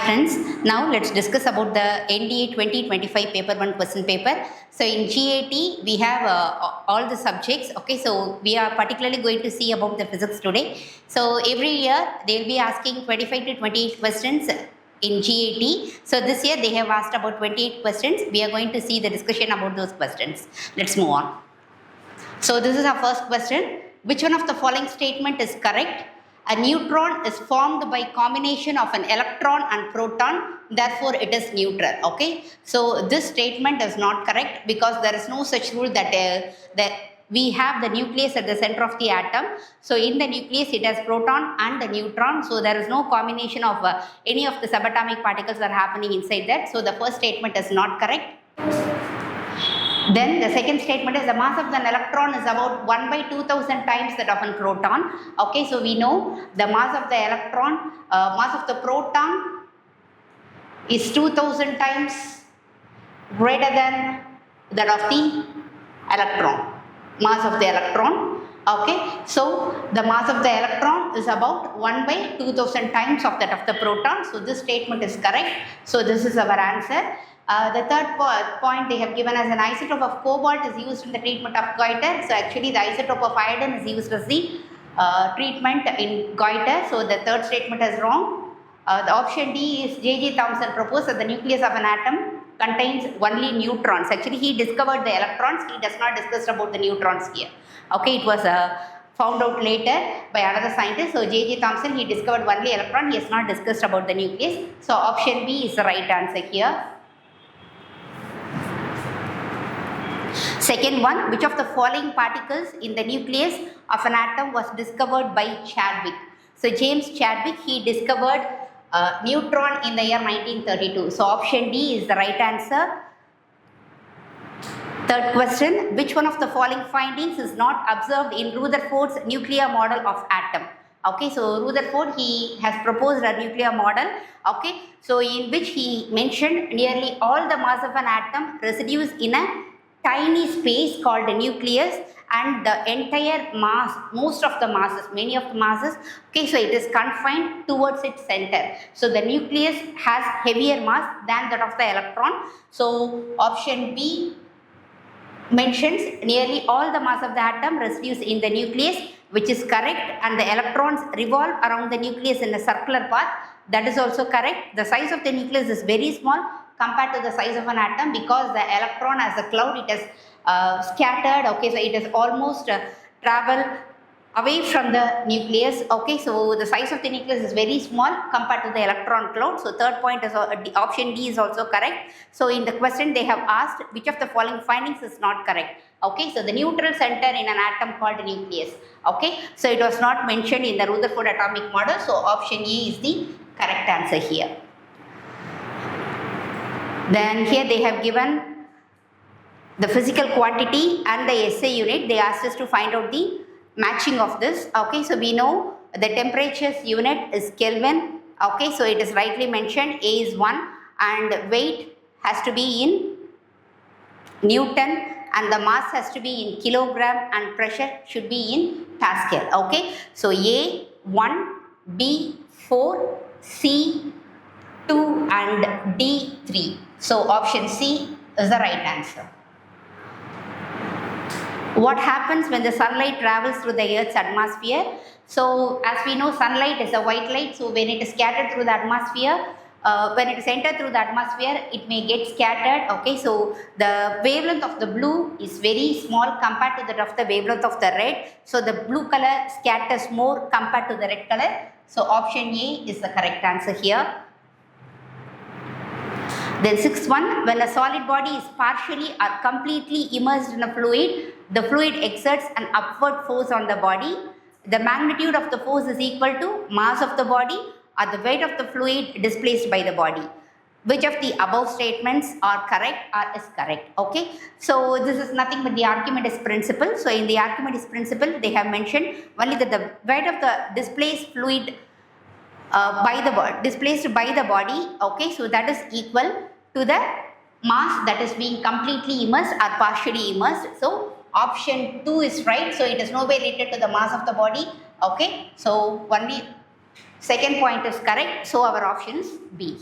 friends, now let's discuss about the NDA 2025 paper 1 question paper. So in GAT we have all the subjects, okay, so we are particularly going to see about the physics today. So every year they will be asking 25 to 28 questions in GAT. So this year they have asked about 28 questions. We are going to see the discussion about those questions. Let's move on. So this is our first question. Which one of the following statement is correct? A neutron is formed by combination of an electron and proton, therefore it is neutral, okay? So this statement is not correct because there is no such rule that we have the nucleus at the center of the atom. So in the nucleus it has proton and the neutron, so there is no combination of any of the subatomic particles are happening inside that. So the first statement is not correct. Then the second statement is the mass of an electron is about 1 by 2000 times that of a proton. Okay, so we know the mass of the electron, mass of the proton is 2000 times greater than that of the electron, mass of the electron. Okay, so the mass of the electron is about 1 by 2000 times of that of the proton. So this statement is correct. So this is our answer. The third point they have given as an isotope of cobalt is used in the treatment of goiter. So actually the isotope of iodine is used as the treatment in goiter. So the third statement is wrong. The option D is J.J. Thomson proposed that the nucleus of an atom contains only neutrons. Actually he discovered the electrons. He does not discuss about the neutrons here. Okay, it was found out later by another scientist. So J.J. Thomson, he discovered only electron. He has not discussed about the nucleus. So option B is the right answer here. Second one, which of the following particles in the nucleus of an atom was discovered by Chadwick? So James Chadwick, he discovered neutron in the year 1932. So option D is the right answer. Third question, which one of the following findings is not observed in Rutherford's nuclear model of atom? Okay, so Rutherford, he has proposed a nuclear model, okay, so in which he mentioned nearly all the mass of an atom residues in a tiny space called the nucleus, and the entire mass, most of the masses, many of the masses, okay, so it is confined towards its center. So the nucleus has heavier mass than that of the electron. So option B mentions nearly all the mass of the atom residues in the nucleus, which is correct, and the electrons revolve around the nucleus in a circular path. That is also correct. The size of the nucleus is very small compared to the size of an atom because the electron as a cloud, it is scattered, okay, so it is almost travel away from the nucleus, okay, so the size of the nucleus is very small compared to the electron cloud. So third point is option D is also correct. So in the question they have asked which of the following findings is not correct, okay, so the neutral center in an atom called nucleus, okay, so it was not mentioned in the Rutherford atomic model. So option E is the correct answer here. Then here they have given the physical quantity and the SI unit. They asked us to find out the matching of this. Okay, so we know the temperature's unit is Kelvin. Okay, so it is rightly mentioned. A is 1 and weight has to be in Newton and the mass has to be in kilogram and pressure should be in Pascal. Okay, so A 1, B 4, C 2 and D 3. So option C is the right answer. What happens when the sunlight travels through the Earth's atmosphere? So as we know, sunlight is a white light. So when it is scattered through the atmosphere, when it is entered through the atmosphere, it may get scattered. Okay, so the wavelength of the blue is very small compared to that of the wavelength of the red. So the blue color scatters more compared to the red color. So option A is the correct answer here. Then sixth one, when a solid body is partially or completely immersed in a fluid, the fluid exerts an upward force on the body. The magnitude of the force is equal to mass of the body or the weight of the fluid displaced by the body. Which of the above statements are correct or is correct? Okay, so this is nothing but the Archimedes principle. So in the Archimedes principle, they have mentioned only that the weight of the displaced fluid displaced by the body, okay, so that is equal to the mass that is being completely immersed or partially immersed. So option 2 is right. So it is no way related to the mass of the body, okay, so only Second point is correct, so our option is B.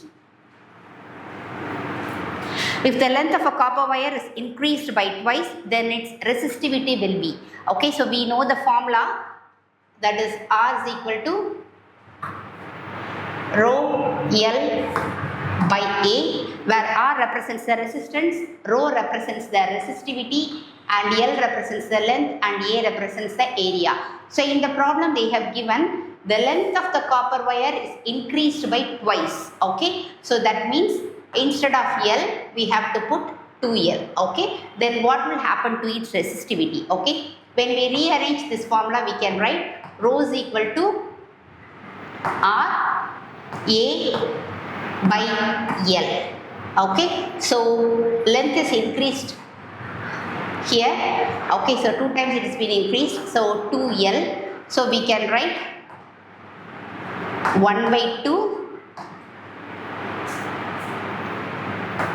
If the length of a copper wire is increased by twice, then its resistivity will be. Okay, so we know the formula, that is R is equal to rho L by A, where R represents the resistance, rho represents the resistivity, and L represents the length, and A represents the area. So in the problem they have given the length of the copper wire is increased by twice. Okay, so that means instead of L we have to put 2L. Okay, then what will happen to its resistivity? Okay, when we rearrange this formula we can write rho is equal to R A by L. Okay, so length is increased here. Okay, so 2 times it has been increased, so 2L. So we can write 1 by 2.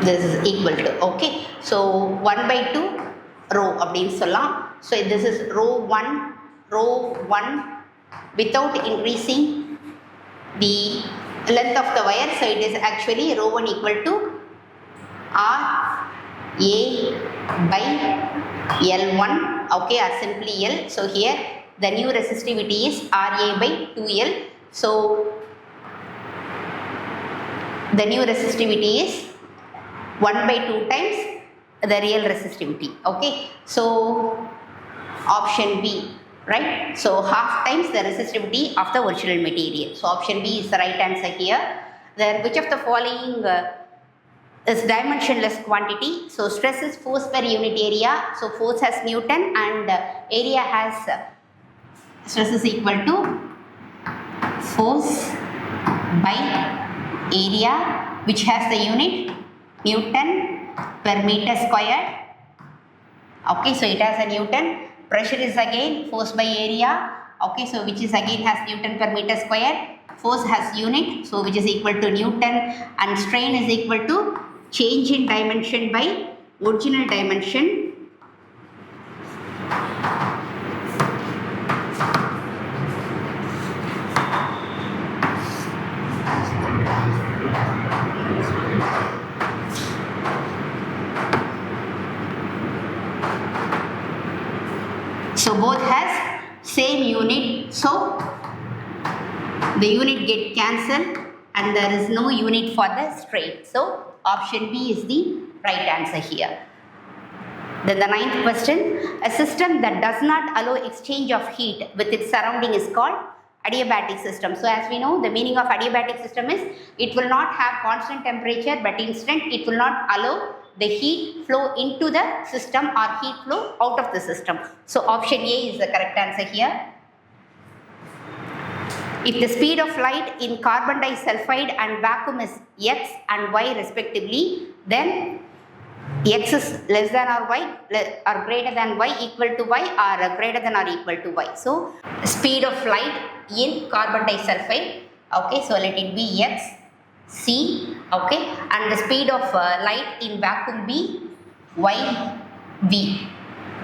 This is equal to, okay, so 1 by 2 rho அப்படின்னு சொல்லலாம். So this is rho 1 without increasing the length of the wire, so it is actually rho 1 equal to R A by L1, okay, or simply L. So here the new resistivity is RA by 2L. So the new resistivity is 1 by 2 times the real resistivity. Okay, so option B, right? So half times the resistivity of the original material. So option B is the right answer here. Then which of the following is dimensionless quantity? So stress is force per unit area. So force has Newton and area has stress is equal to force by area, which has the unit Newton per meter squared. Okay, so it has a Newton. Pressure is again force by area. Okay, so which is again has Newton per meter squared. Force has unit, so which is equal to Newton, and strain is equal to change in dimension by original dimension. So both has same unit, so the unit get cancelled and there is no unit for the strain. So option B is the right answer here. Then the 9th question, a system that does not allow exchange of heat with its surrounding is called adiabatic system. So as we know, the meaning of adiabatic system is it will not have constant temperature, but instead it will not allow the heat flow into the system or heat flow out of the system. So option A is the correct answer here. If the speed of light in carbon disulfide and vacuum is x and y respectively, then x is less than or y or greater than y, equal to y, or greater than or equal to y. So speed of light in carbon disulfide, okay, so let it be x c, okay, and the speed of light in vacuum be y v.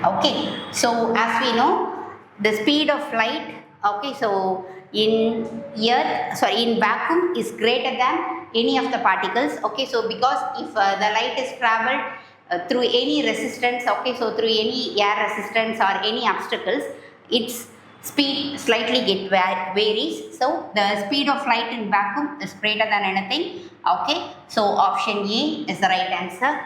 Okay, so as we know, the speed of light, okay, so in vacuum is greater than any of the particles. Okay, so because if the light is traveled through any resistance, okay, so through any air resistance or any obstacles, its speed slightly varies. So the speed of light in vacuum is greater than anything. Okay, so option A is the right answer.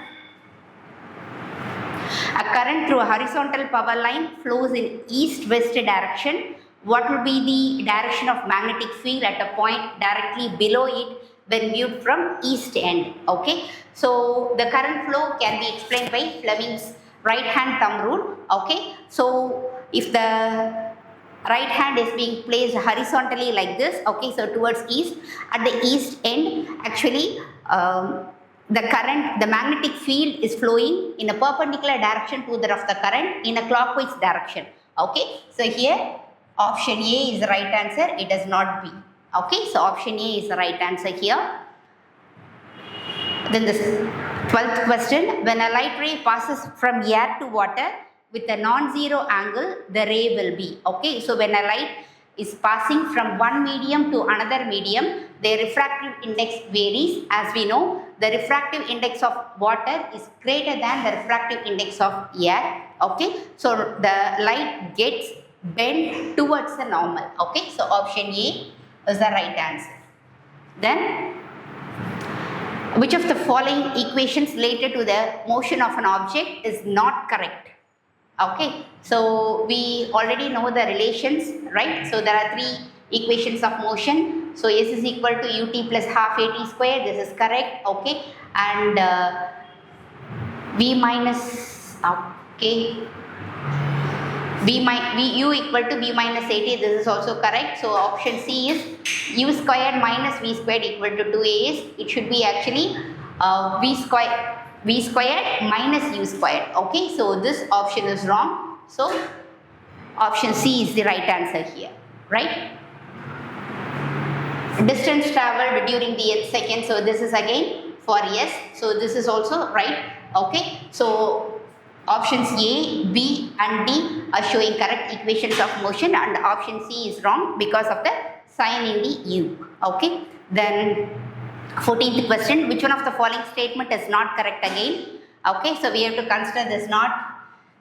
A current through a horizontal power line flows in east-west direction. What will be the direction of magnetic field at a point directly below it when viewed from east end? Okay, so the current flow can be explained by Fleming's right hand thumb rule. Okay, so if the right hand is being placed horizontally like this, okay, so towards east, at the east end actually the magnetic field is flowing in a perpendicular direction to that of the current in a clockwise direction. Okay, so here option A is the right answer, it is not B. Okay, so option A is the right answer here. Then the 12th question, when a light ray passes from air to water with a non-zero angle, the ray will be. Okay, so when a light is passing from one medium to another medium, their refractive index varies. As we know, the refractive index of water is greater than the refractive index of air. Okay, so the light gets bent towards the normal. Okay, so option A is the right answer. Then, which of the following equations related to the motion of an object is not correct? Okay, so we already know the relations, right? So there are three equations of motion. So S is equal to ut plus half at square. This is correct. Okay, and v minus, okay, u equal to v minus at. This is also correct. So option C is u squared minus v squared equal to 2as. It should be actually v squared minus u squared. Okay, so this option is wrong. So option C is the right answer here, right? Distance traveled during the 8 seconds. So this is again for yes. So this is also right. Okay, so options A, B and D are showing correct equations of motion, and option C is wrong because of the sign in the U. Okay, then 14th question, which one of the following statement is not correct again? Okay, so we have to consider this not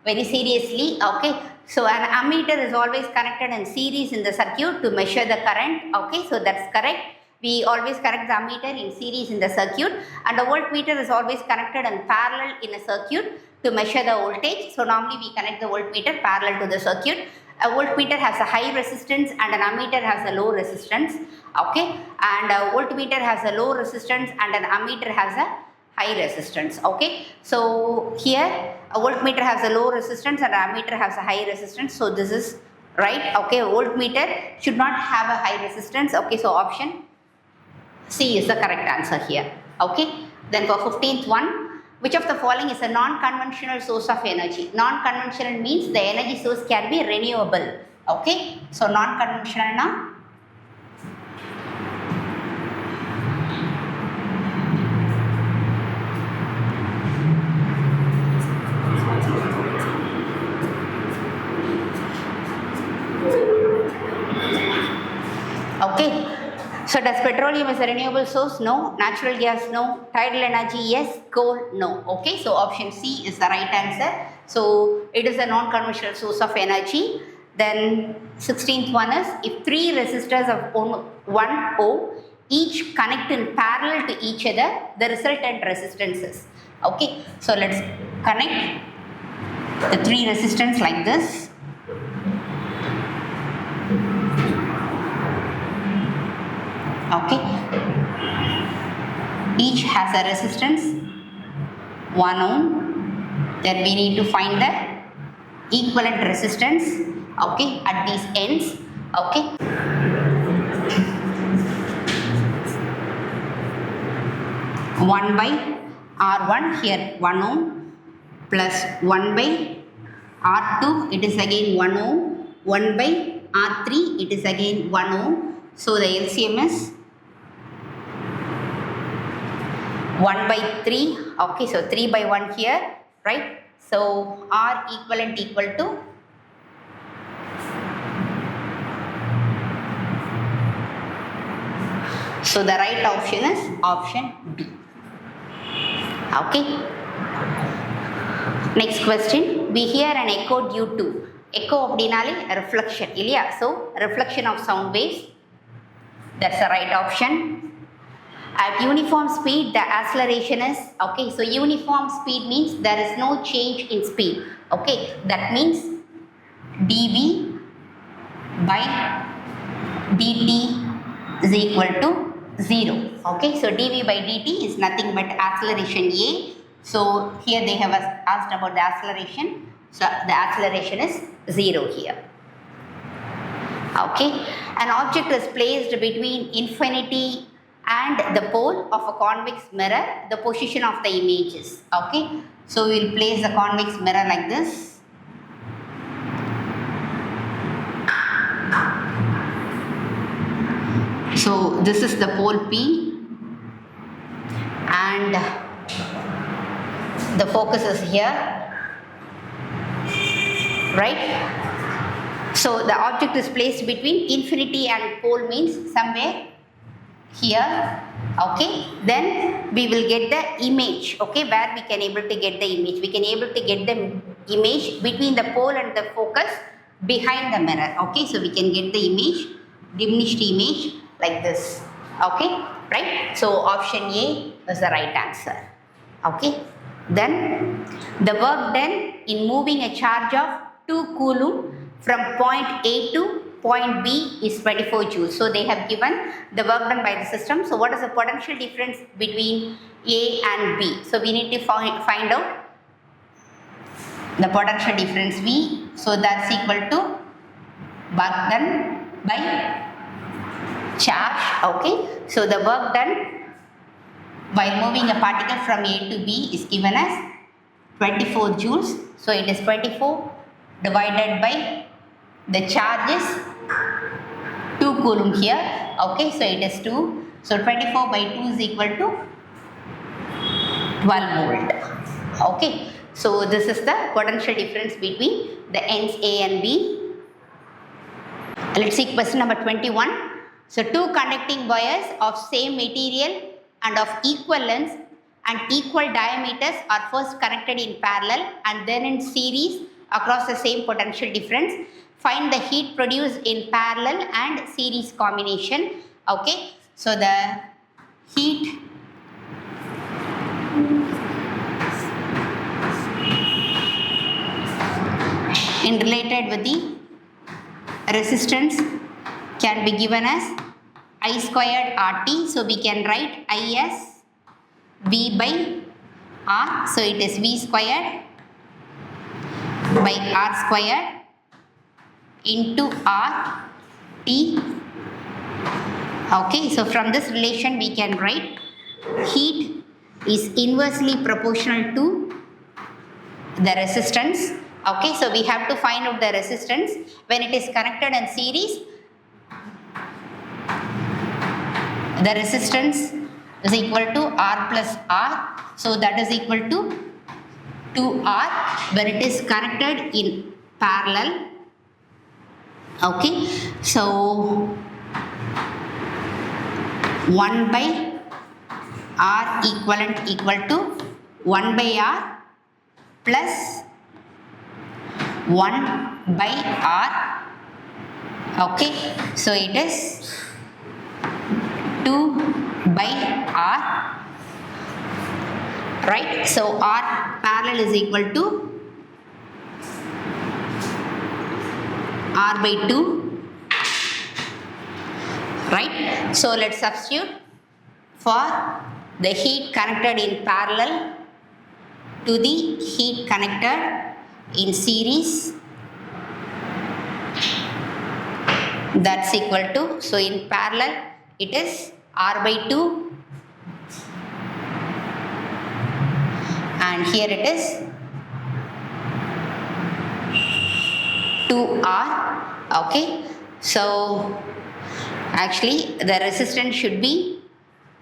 very seriously. Okay, so an ammeter is always connected in series in the circuit to measure the current. Okay, so that's correct. We always connect the ammeter in series in the circuit, and the voltmeter is always connected in parallel in a circuit to measure the voltage. So normally we connect the voltmeter parallel to the circuit. A voltmeter has a high resistance and an ammeter has a low resistance. Okay, and a voltmeter has a low resistance and an ammeter has a high resistance. Okay, so here a voltmeter has a low resistance and an ammeter has a high resistance. So this is right. Okay, a voltmeter should not have a high resistance. Okay, so option C is the correct answer here. Okay, then for 15th one, which of the following is a non-conventional source of energy? Non-conventional means the energy source can be renewable. Okay, so non-conventional now. Okay, so does petroleum is a renewable source? No. Natural gas? No. Tidal energy? Yes. Coal? No. Okay, so option C is the right answer. So it is a non-conventional source of energy. Then 16th one is, if three resistors of 1 ohm each connect in parallel to each other, the resultant resistances. Okay, so let's connect the three resistors like this. Okay, each has a resistance 1 ohm. Then we need to find the equivalent resistance, okay, at these ends. Okay, one by R1 here 1 ohm plus 1 by R2, it is again 1 ohm, 1 by R3, it is again 1 ohm. So the LCM is 1 by 3. Okay, so 3 by 1 here, right? So R equivalent equal to so the right option is option B. Okay. Next question. We hear an echo due to echo abdinale reflection. Ilya. So reflection of sound waves. That's the right option. At uniform speed, the acceleration is, okay, so uniform speed means there is no change in speed. Okay, that means dv by dt is equal to 0. Okay, so dv by dt is nothing but acceleration A. So here they have asked about the acceleration. So the acceleration is 0 here. Okay, an object is placed between infinity and the pole of a convex mirror, the position of the images. Okay, so we will place the convex mirror like this. So this is the pole P and the focus is here, right? So the object is placed between infinity and pole means somewhere here. Okay, then we will get the image. Okay, where we can able to get the image. We can able to get the image between the pole and the focus behind the mirror. Okay, so we can get the image, diminished image like this. Okay, right? So option A is the right answer. Okay, then the work done in moving a charge of 2 coulomb from point A to point B is 24 joules. So they have given the work done by the system. So what is the potential difference between A and B? So we need to find out the potential difference V. So that's equal to work done by charge. Okay, so the work done while moving a particle from A to B is given as 24 joules. So it is 24 divided by the charge is 2 coulomb here. Okay, so it is 2. So 24 by 2 is equal to 12 volt. Okay, so this is the potential difference between the ends A and B. Let's see question number 21. So two conducting wires of same material and of equal length and equal diameters are first connected in parallel and then in series across the same potential difference. Find the heat produced in parallel and series combination. Okay, so the heat in related with the resistance can be given as I squared RT. So we can write I as V by R. So it is V squared by R squared into R T. Okay, so from this relation we can write heat is inversely proportional to the resistance. Okay, so we have to find out the resistance when it is connected in series. The resistance is equal to R plus R. So that is equal to 2R when it is connected in parallel. Okay, so 1 by R equivalent equal to 1 by R plus 1 by R. Okay, so it is 2 by R, right? So R parallel is equal to R by 2, right? So let's substitute for the heat connected in parallel to the heat connected in series. That's equal to, so in parallel it is R by 2 and here it is 2R. Okay, so actually the resistance should be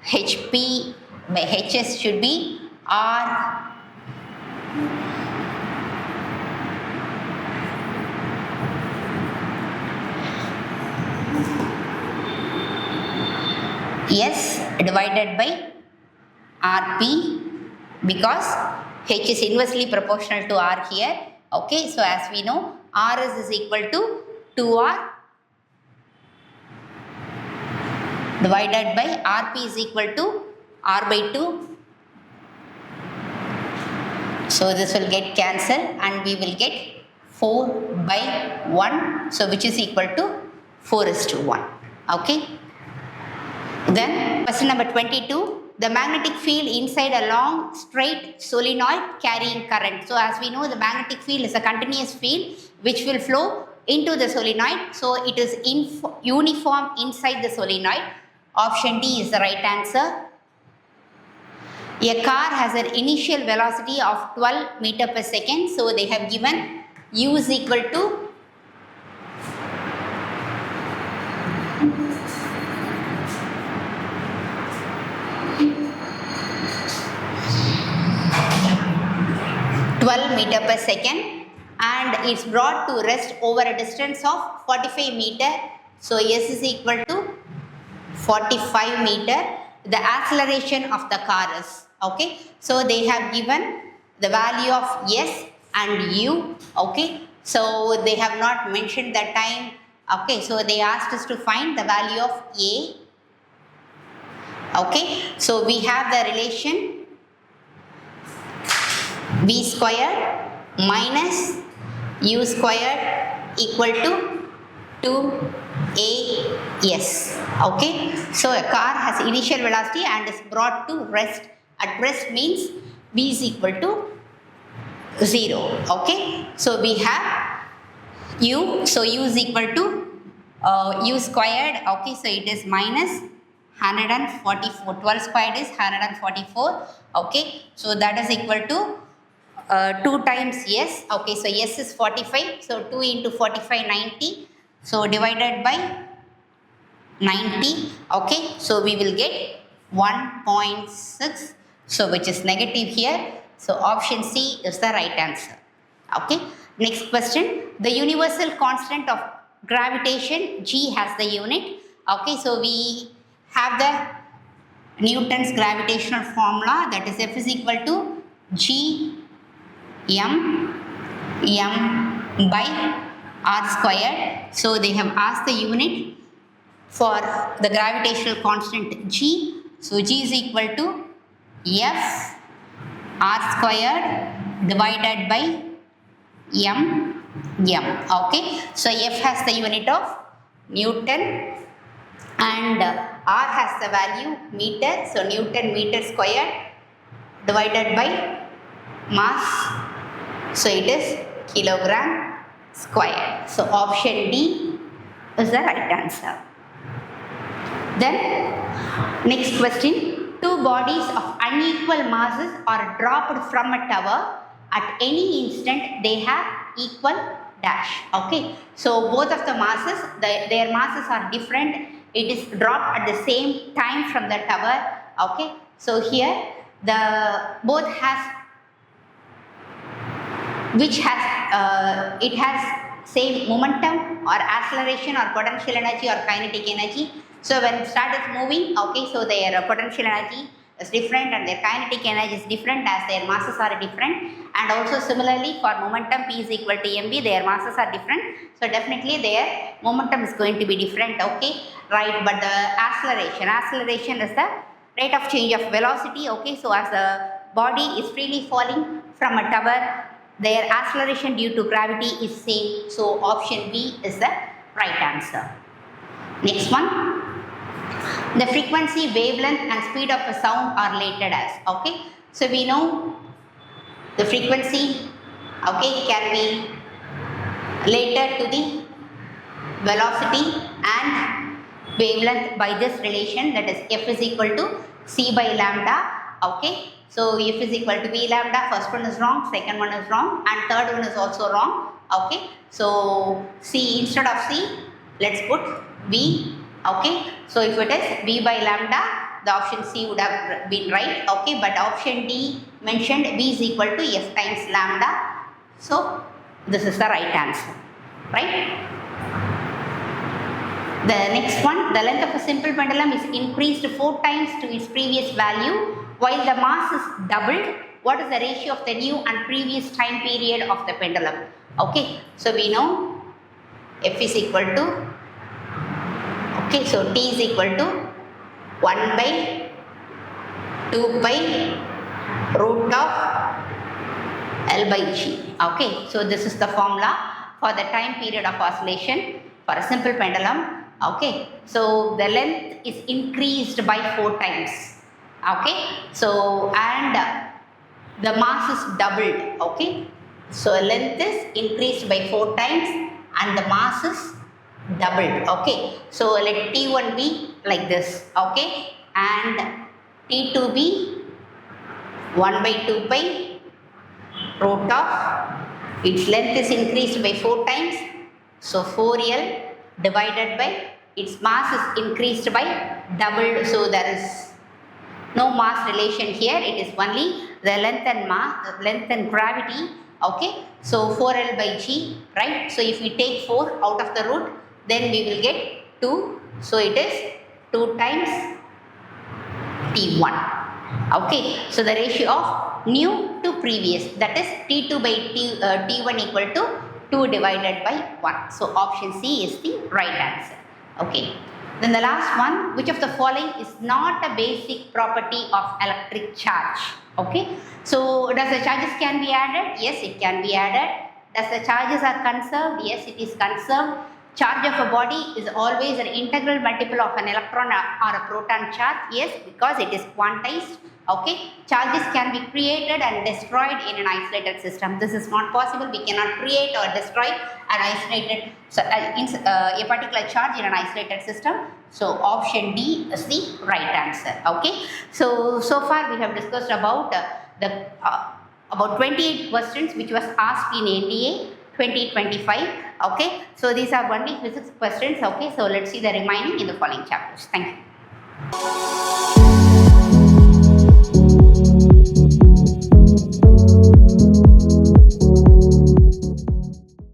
HP by HS should be R S divided by RP because H is inversely proportional to R here. Okay, so as we know R is equal to 2R divided by RP is equal to R by 2. So this will get cancelled and we will get 4 by 1. So which is equal to 4:1. Okay. Then question number 22. The magnetic field inside a long straight solenoid carrying current. So as we know the magnetic field is a continuous field which will flow into the solenoid. So it is uniform inside the solenoid. Option D is the right answer. A car has an initial velocity of 12 meter per second. So they have given U is equal to 12 meter per second and it's brought to rest over a distance of 45 meter. So S is equal to 45 meter. The acceleration of the car is, okay, so they have given the value of S and U, okay, so they have not mentioned the time, okay, so they asked us to find the value of A, okay, so we have the relation V squared minus U squared equal to 2AS, okay. So a car has initial velocity and is brought to rest. At rest means V is equal to 0, okay. So we have U, so U is equal to U squared, okay, so it is minus 144, 12 squared is 144, okay, so that is equal to 2 times S, okay, so S is 45, so 2 into 45, 90, so divided by 90, okay, so we will get 1.6, so which is negative here, so option C is the right answer, okay. Next question, the universal constant of gravitation G has the unit, okay, so we have the Newton's gravitational formula, that is F is equal to G m by r squared. So they have asked the unit for the gravitational constant G. So G is equal to F r squared divided by m. Okay. So F has the unit of Newton and r has the value meter. So Newton meter squared divided by mass. So it is kilogram square. So option D is the right answer. Then next question, two bodies of unequal masses are dropped from a tower. At any instant they have equal dash. Okay, so both of the masses, their masses are different. It is dropped at the same time from the tower. Okay, so here the both has which has it has same momentum or acceleration or potential energy or kinetic energy. So when star is moving, okay, so their potential energy is different and their kinetic energy is different as their masses are different. And also similarly for momentum, P is equal to mv, their masses are different, so definitely their momentum is going to be different, okay, right. But the acceleration is the rate of change of velocity, okay. So as the body is freely falling from a tower, their acceleration due to gravity is same, so option B is the right answer. Next one, the frequency, wavelength and speed of a sound are related as, okay. So we know the frequency, okay, can be related to the velocity and wavelength by this relation, that is F is equal to C by lambda, okay. So F is equal to V lambda, first one is wrong, second one is wrong and third one is also wrong, okay. So C, instead of C, let's put V, okay. So if it is V by lambda, the option C would have been right, okay. But option D mentioned V is equal to F times lambda, so this is the right answer, right. The next one, the length of a simple pendulum is increased 4 times to its previous value while the mass is doubled. What is the ratio of the new and previous time period of the pendulum? Okay, so we know F is equal to, okay, so T is equal to 1 by 2 pi root of L by G. Okay, so this is the formula for the time period of oscillation for a simple pendulum. Okay, so the length is increased by 4 times. Okay, so and the mass is doubled. Okay, so length is increased by 4 times and the mass is doubled. Okay, so let T1 be like this, okay, and T2 be 1 by 2 pi root of, its length is increased by 4 times, so 4L divided by its mass is increased by doubled, so there is no mass relation here, it is only the length and mass, length and gravity Okay, so 4L by G, right? So if we take 4 out of the root, then we will get 2. So it is 2 times T1. Okay, so the ratio of new to previous, that is T2 by T1 equal to 2 divided by 1. So option C is the right answer. Okay. Then the last one, which of the following is not a basic property of electric charge? Okay. So does the charges can be added? Yes, it can be added. Does the charges are conserved? Yes, it is conserved. Charge of a body is always an integral multiple of an electron or a proton charge. Yes, because it is quantized. Okay, charges can be created and destroyed in an isolated system. This is not possible. We cannot create or destroy an isolated a particular charge in an isolated system. So option D is the right answer. Okay, so far we have discussed about about 28 questions which was asked in NDA 2025. Okay, so these are only physics questions. Okay, so let's see the remaining in the following chapters. Thank you.